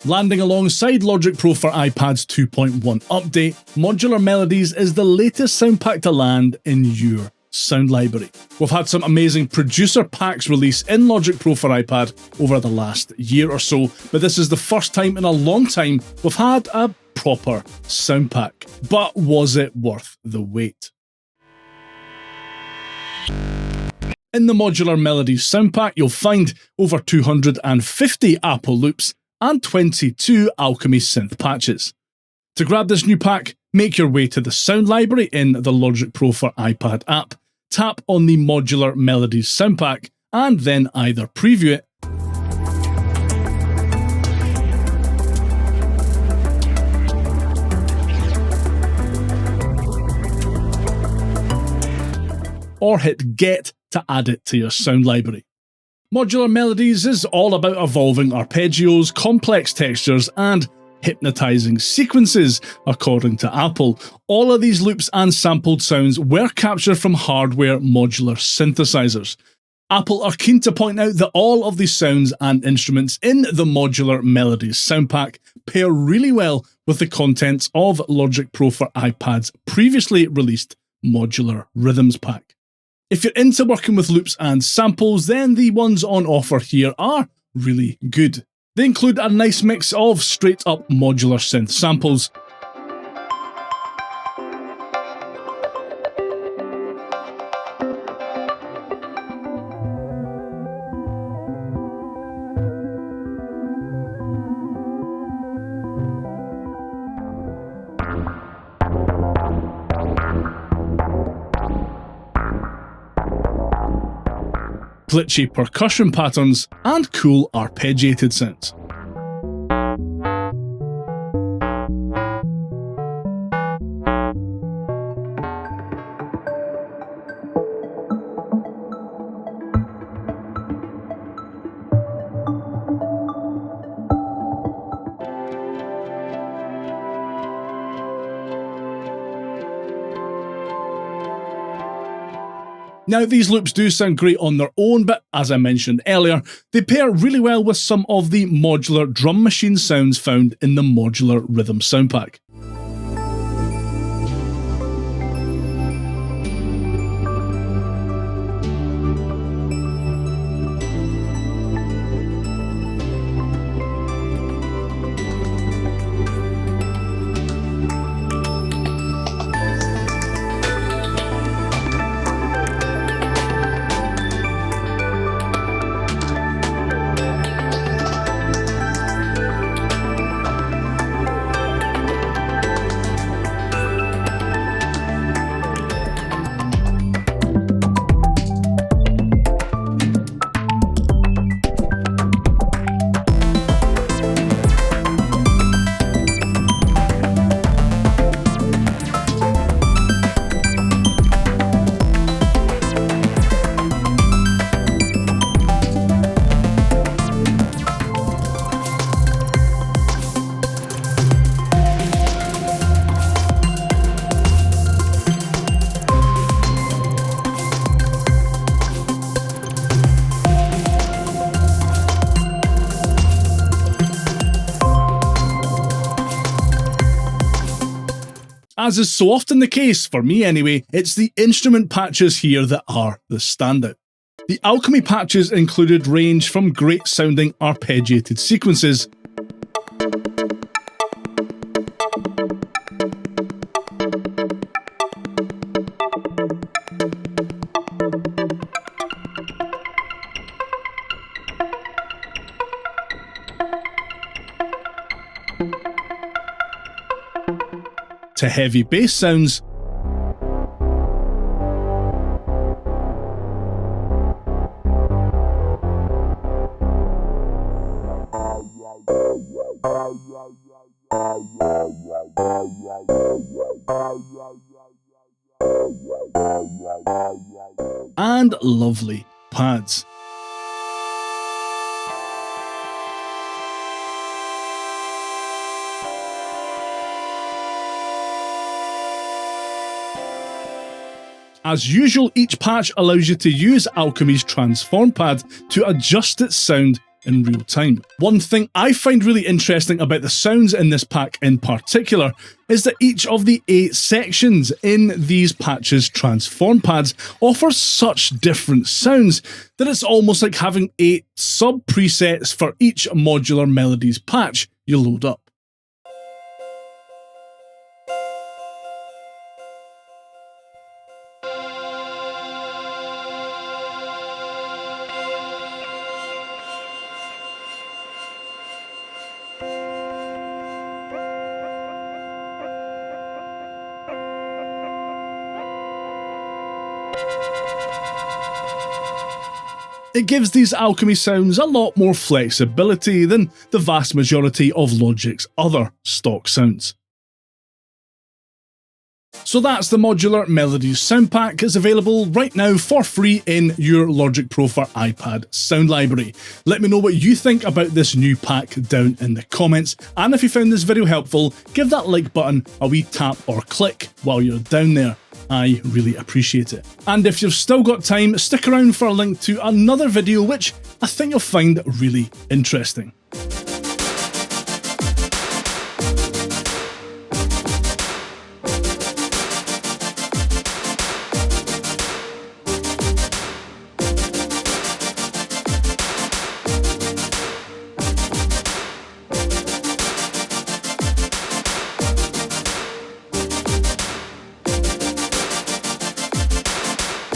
Landing alongside Logic Pro for iPad's 2.1 update, Modular Melodies is the latest sound pack to land in your sound library. We've had some amazing producer packs release in Logic Pro for iPad over the last year or so, but this is the first time in a long time we've had a proper sound pack. But was it worth the wait? In the Modular Melodies sound pack, you'll find over 250 Apple loops and 22 Alchemy synth patches. To grab this new pack, make your way to the sound library in the Logic Pro for iPad app, tap on the Modular Melodies sound pack, and then either preview it or hit Get to add it to your sound library. Modular Melodies is all about evolving arpeggios, complex textures, and hypnotizing sequences, according to Apple. All of these loops and sampled sounds were captured from hardware modular synthesizers. Apple are keen to point out that all of these sounds and instruments in the Modular Melodies sound pack pair really well with the contents of Logic Pro for iPad's previously released Modular Rhythms pack. If you're into working with loops and samples, then the ones on offer here are really good. They include a nice mix of straight-up modular synth samples, glitchy percussion patterns, and cool arpeggiated synths. Now, these loops do sound great on their own, but as I mentioned earlier, they pair really well with some of the modular drum machine sounds found in the Modular Rhythm sound pack. As is so often the case, for me anyway, it's the instrument patches here that are the standout. The Alchemy patches included range from great sounding arpeggiated sequences to heavy bass sounds and lovely pads. As usual, each patch allows you to use Alchemy's Transform Pad to adjust its sound in real time. One thing I find really interesting about the sounds in this pack in particular is that each of the 8 sections in these patches' transform pads offers such different sounds that it's almost like having 8 sub-presets for each Modular Melodies patch you load up. It gives these Alchemy sounds a lot more flexibility than the vast majority of Logic's other stock sounds. So that's the Modular Melodies sound pack. It's available right now for free in your Logic Pro for iPad sound library. Let me know what you think about this new pack down in the comments, and if you found this video helpful, give that like button a wee tap or click while you're down there. I really appreciate it. And if you've still got time, stick around for a link to another video which I think you'll find really interesting.